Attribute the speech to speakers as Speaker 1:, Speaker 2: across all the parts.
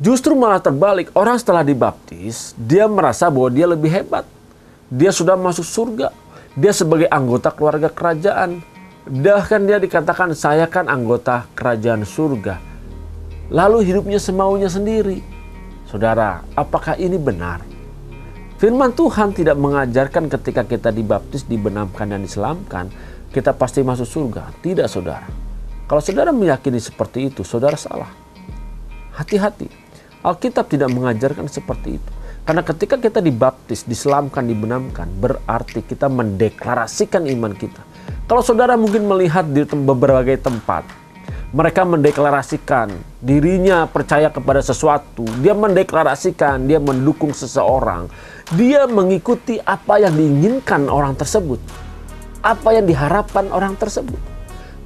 Speaker 1: Justru malah terbalik, orang setelah dibaptis, dia merasa bahwa dia lebih hebat. Dia sudah masuk surga. Dia sebagai anggota keluarga kerajaan. Bahkan dia dikatakan, saya kan anggota kerajaan surga. Lalu hidupnya semaunya sendiri. Saudara, apakah ini benar? Firman Tuhan tidak mengajarkan ketika kita dibaptis, dibenamkan dan diselamkan, kita pasti masuk surga. Tidak, saudara. Kalau saudara meyakini seperti itu, saudara salah. Hati-hati. Alkitab tidak mengajarkan seperti itu. Karena ketika kita dibaptis, diselamkan, dibenamkan, berarti kita mendeklarasikan iman kita. Kalau saudara mungkin melihat di berbagai tempat, mereka mendeklarasikan dirinya percaya kepada sesuatu. Dia mendeklarasikan, dia mendukung seseorang. Dia mengikuti apa yang diinginkan orang tersebut. Apa yang diharapkan orang tersebut.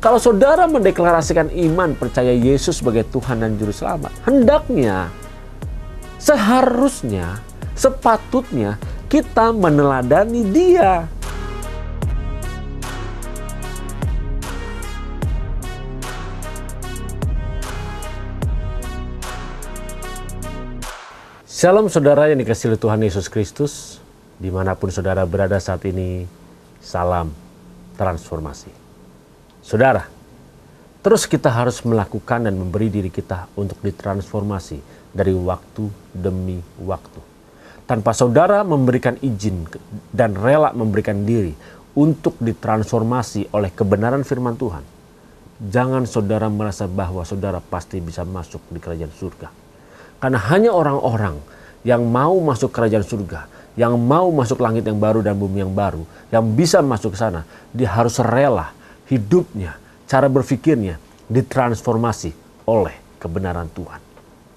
Speaker 1: Kalau saudara mendeklarasikan iman percaya Yesus sebagai Tuhan dan Juru Selamat, hendaknya, seharusnya, sepatutnya kita meneladani Dia. Shalom saudara yang dikasihi Tuhan Yesus Kristus. Dimanapun saudara berada saat ini, salam transformasi. Saudara, terus kita harus melakukan dan memberi diri kita untuk ditransformasi dari waktu demi waktu. Tanpa saudara memberikan izin dan rela memberikan diri untuk ditransformasi oleh kebenaran firman Tuhan, jangan saudara merasa bahwa saudara pasti bisa masuk di kerajaan surga. Karena hanya orang-orang yang mau masuk kerajaan surga, yang mau masuk langit yang baru dan bumi yang baru, yang bisa masuk ke sana, dia harus rela hidupnya, cara berpikirnya ditransformasi oleh kebenaran Tuhan.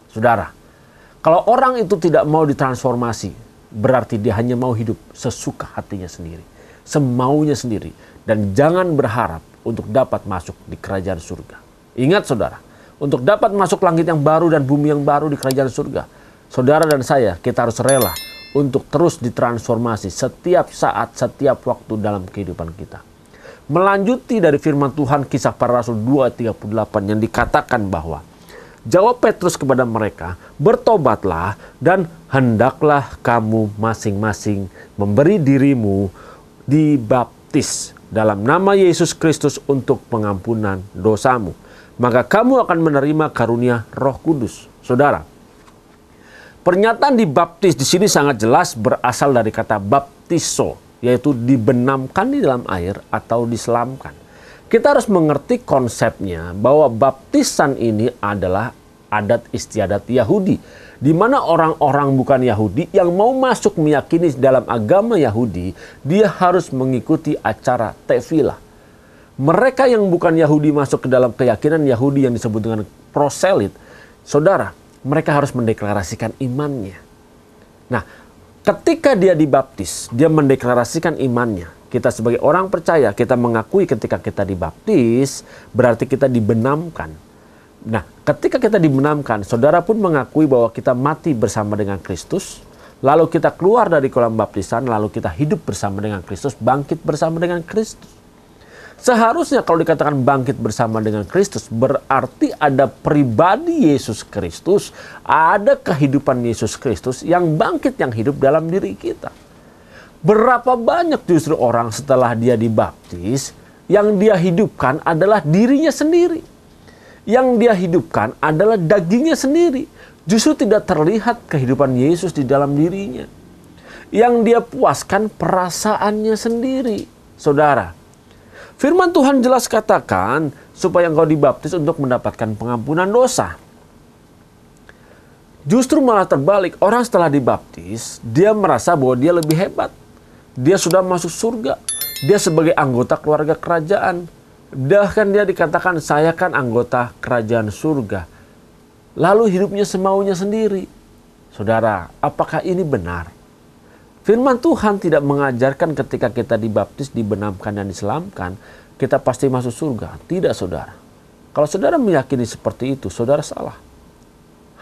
Speaker 1: Saudara, kalau orang itu tidak mau ditransformasi, berarti dia hanya mau hidup sesuka hatinya sendiri, semaunya sendiri, dan jangan berharap untuk dapat masuk di kerajaan surga. Ingat saudara, untuk dapat masuk langit yang baru dan bumi yang baru di kerajaan surga, saudara dan saya, kita harus rela untuk terus ditransformasi setiap saat, setiap waktu dalam kehidupan kita. Melanjuti dari firman Tuhan Kisah Para Rasul 2:38 yang dikatakan bahwa, jawab Petrus kepada mereka, bertobatlah dan hendaklah kamu masing-masing memberi dirimu dibaptis dalam nama Yesus Kristus untuk pengampunan dosamu. Maka kamu akan menerima karunia Roh Kudus. Saudara, pernyataan dibaptis di sini sangat jelas berasal dari kata baptiso, yaitu dibenamkan di dalam air atau diselamkan. Kita harus mengerti konsepnya bahwa baptisan ini adalah adat istiadat Yahudi, di mana orang-orang bukan Yahudi yang mau masuk meyakini dalam agama Yahudi, dia harus mengikuti acara tevilah. Mereka yang bukan Yahudi masuk ke dalam keyakinan Yahudi yang disebut dengan proselit, saudara, mereka harus mendeklarasikan imannya. Nah, ketika dia dibaptis, dia mendeklarasikan imannya. Kita sebagai orang percaya, kita mengakui ketika kita dibaptis, berarti kita dibenamkan. Nah, ketika kita dibenamkan, saudara pun mengakui bahwa kita mati bersama dengan Kristus, lalu kita keluar dari kolam baptisan, lalu kita hidup bersama dengan Kristus, bangkit bersama dengan Kristus. Seharusnya kalau dikatakan bangkit bersama dengan Kristus, berarti ada pribadi Yesus Kristus, ada kehidupan Yesus Kristus yang bangkit, yang hidup dalam diri kita. Berapa banyak justru orang setelah dia dibaptis, yang dia hidupkan adalah dirinya sendiri. Yang dia hidupkan adalah dagingnya sendiri. Justru tidak terlihat kehidupan Yesus di dalam dirinya. Yang dia puaskan perasaannya sendiri. Saudara, firman Tuhan jelas katakan supaya engkau dibaptis untuk mendapatkan pengampunan dosa. Justru malah terbalik, orang setelah dibaptis, dia merasa bahwa dia lebih hebat. Dia sudah masuk surga. Dia sebagai anggota keluarga kerajaan. Bahkan dia dikatakan, saya kan anggota kerajaan surga. Lalu hidupnya semaunya sendiri. Saudara, apakah ini benar? Firman Tuhan tidak mengajarkan ketika kita dibaptis, dibenamkan dan diselamkan, kita pasti masuk surga. Tidak, saudara. Kalau saudara meyakini seperti itu, saudara salah.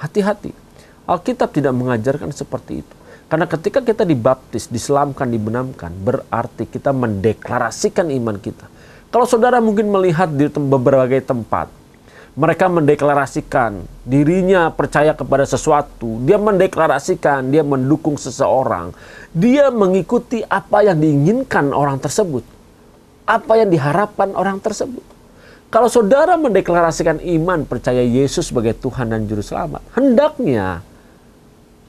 Speaker 1: Hati-hati. Alkitab tidak mengajarkan seperti itu. Karena ketika kita dibaptis, diselamkan, dibenamkan, berarti kita mendeklarasikan iman kita. Kalau saudara mungkin melihat di berbagai tempat, Mereka mendeklarasikan dirinya percaya kepada sesuatu. Dia mendeklarasikan, dia mendukung seseorang. Dia mengikuti apa yang diinginkan orang tersebut. Apa yang diharapkan orang tersebut. Kalau saudara mendeklarasikan iman percaya Yesus sebagai Tuhan dan Juru Selamat, hendaknya,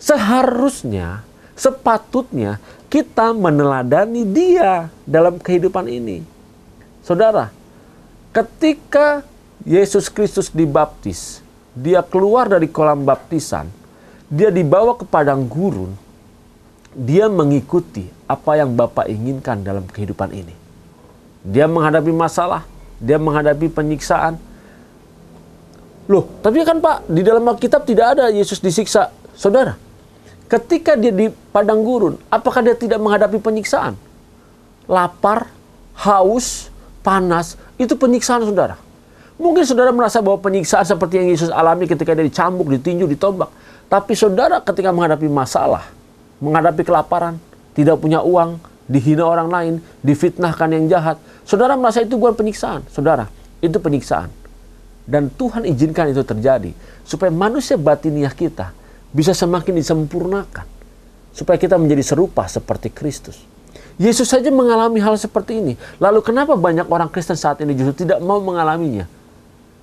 Speaker 1: seharusnya, sepatutnya kita meneladani dia dalam kehidupan ini. Saudara, ketika Yesus Kristus dibaptis, dia keluar dari kolam baptisan, dia dibawa ke padang gurun, dia mengikuti apa yang Bapa inginkan dalam kehidupan ini. Dia menghadapi masalah, dia menghadapi penyiksaan. Loh, tapi kan Pak, di dalam Alkitab tidak ada Yesus disiksa. Saudara, ketika dia di padang gurun, apakah dia tidak menghadapi penyiksaan? Lapar, haus, panas, itu penyiksaan saudara. Mungkin saudara merasa bahwa penyiksaan seperti yang Yesus alami ketika dia dicambuk, ditinju, ditombak. Tapi saudara ketika menghadapi masalah, menghadapi kelaparan, tidak punya uang, dihina orang lain, difitnahkan yang jahat, saudara merasa itu bukan penyiksaan. Saudara, itu penyiksaan. Dan Tuhan izinkan itu terjadi supaya manusia batiniah kita bisa semakin disempurnakan. Supaya kita menjadi serupa seperti Kristus. Yesus saja mengalami hal seperti ini. Lalu kenapa banyak orang Kristen saat ini justru tidak mau mengalaminya?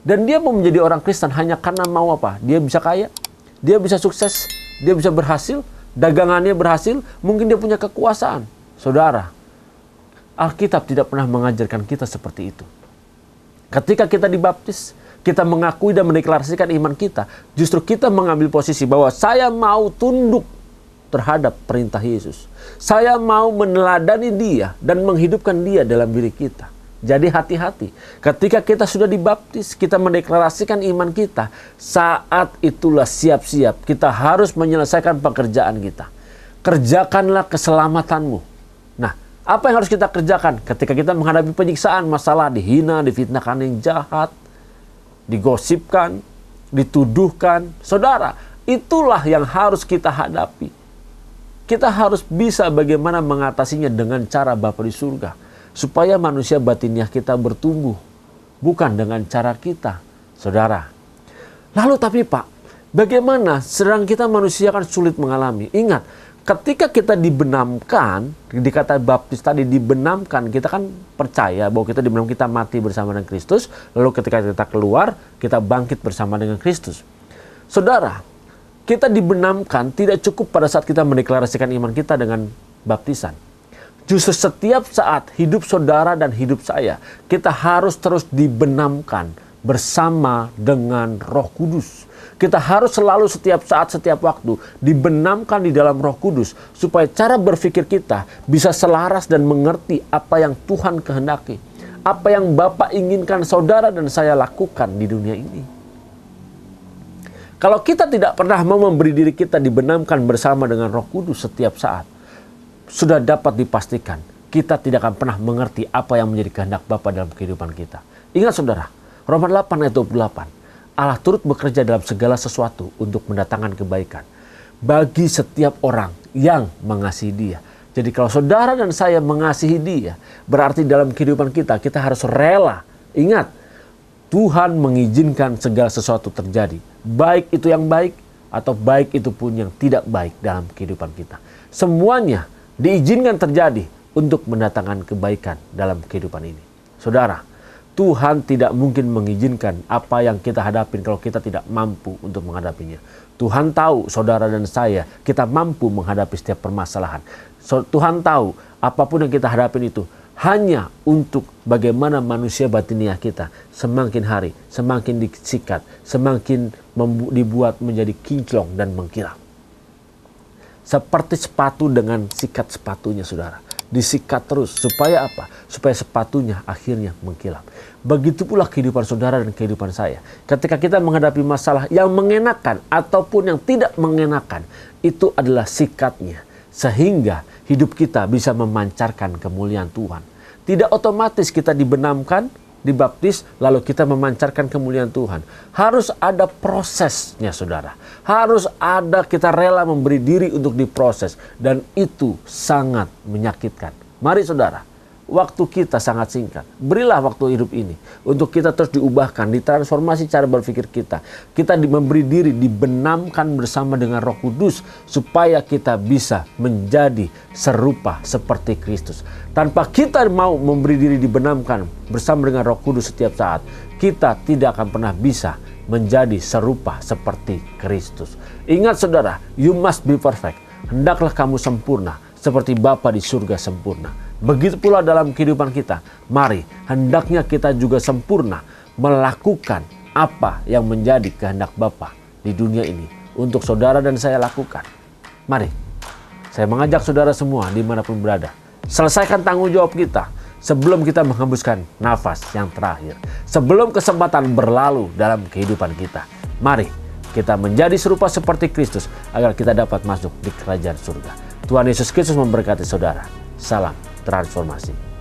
Speaker 1: Dan dia mau menjadi orang Kristen hanya karena mau apa? Dia bisa kaya, dia bisa sukses, dia bisa berhasil, dagangannya berhasil, mungkin dia punya kekuasaan. Saudara, Alkitab tidak pernah mengajarkan kita seperti itu. Ketika kita dibaptis, kita mengakui dan mendeklarasikan iman kita, justru kita mengambil posisi bahwa saya mau tunduk terhadap perintah Yesus. Saya mau meneladani dia dan menghidupkan dia dalam diri kita. Jadi hati-hati. Ketika kita sudah dibaptis, kita mendeklarasikan iman kita. Saat itulah siap-siap. Kita harus menyelesaikan pekerjaan kita. Kerjakanlah keselamatanmu. Nah, apa yang harus kita kerjakan? Ketika kita menghadapi penyiksaan, masalah, dihina, difitnahkan yang jahat, digosipkan, dituduhkan. Saudara, itulah yang harus kita hadapi. Kita harus bisa bagaimana mengatasinya dengan cara Bapa di surga. Supaya manusia batiniah kita bertumbuh. Bukan dengan cara kita, saudara. Lalu tapi Pak, bagaimana sedang kita manusia kan sulit mengalami? Ingat, ketika kita dibenamkan, di kata baptis tadi dibenamkan, kita kan percaya bahwa kita dibenamkan, kita mati bersama dengan Kristus. Lalu ketika kita keluar, kita bangkit bersama dengan Kristus. Saudara, kita dibenamkan tidak cukup pada saat kita mendeklarasikan iman kita dengan baptisan. Justru setiap saat hidup saudara dan hidup saya, kita harus terus dibenamkan bersama dengan Roh Kudus. Kita harus selalu setiap saat, setiap waktu dibenamkan di dalam Roh Kudus supaya cara berpikir kita bisa selaras dan mengerti apa yang Tuhan kehendaki. Apa yang Bapa inginkan saudara dan saya lakukan di dunia ini. Kalau kita tidak pernah mau memberi diri kita dibenamkan bersama dengan Roh Kudus setiap saat, sudah dapat dipastikan kita tidak akan pernah mengerti apa yang menjadi kehendak Bapa dalam kehidupan kita. Ingat saudara, Roma 8 ayat 28. Allah turut bekerja dalam segala sesuatu untuk mendatangkan kebaikan bagi setiap orang yang mengasihi Dia. Jadi kalau saudara dan saya mengasihi Dia, berarti dalam kehidupan kita, kita harus rela. Ingat, Tuhan mengizinkan segala sesuatu terjadi. Baik itu yang baik atau baik itu pun yang tidak baik dalam kehidupan kita. Semuanya diizinkan terjadi untuk mendatangkan kebaikan dalam kehidupan ini. Saudara, Tuhan tidak mungkin mengizinkan apa yang kita hadapin kalau kita tidak mampu untuk menghadapinya. Tuhan tahu saudara dan saya, kita mampu menghadapi setiap permasalahan. Tuhan tahu apapun yang kita hadapin itu hanya untuk bagaimana manusia batiniah kita semakin hari, semakin disikat, semakin dibuat menjadi kinclong dan mengkilap. Seperti sepatu dengan sikat sepatunya saudara. Disikat terus. Supaya apa? Supaya sepatunya akhirnya mengkilap. Begitu pula kehidupan saudara dan kehidupan saya. Ketika kita menghadapi masalah yang mengenakan ataupun yang tidak mengenakan, itu adalah sikatnya. Sehingga hidup kita bisa memancarkan kemuliaan Tuhan. Tidak otomatis kita dibenamkan, dibaptis, lalu kita memancarkan kemuliaan Tuhan. Harus ada prosesnya saudara. Harus ada kita rela memberi diri untuk diproses. Dan itu sangat menyakitkan. Mari saudara, waktu kita sangat singkat. Berilah waktu hidup ini untuk kita terus diubahkan, ditransformasi cara berpikir kita. Kita memberi diri, dibenamkan bersama dengan Roh Kudus supaya kita bisa menjadi serupa seperti Kristus. Tanpa kita mau memberi diri dibenamkan bersama dengan Roh Kudus setiap saat, kita tidak akan pernah bisa menjadi serupa seperti Kristus. Ingat saudara, you must be perfect. Hendaklah kamu sempurna seperti Bapa di surga sempurna. Begitu pula dalam kehidupan kita. Mari, hendaknya kita juga sempurna melakukan apa yang menjadi kehendak Bapa di dunia ini untuk saudara dan saya lakukan. Mari, saya mengajak saudara semua dimanapun berada, selesaikan tanggung jawab kita sebelum kita menghembuskan nafas yang terakhir. Sebelum kesempatan berlalu dalam kehidupan kita. Mari, kita menjadi serupa seperti Kristus agar kita dapat masuk di kerajaan surga. Tuhan Yesus Kristus memberkati saudara. Salam transformasi.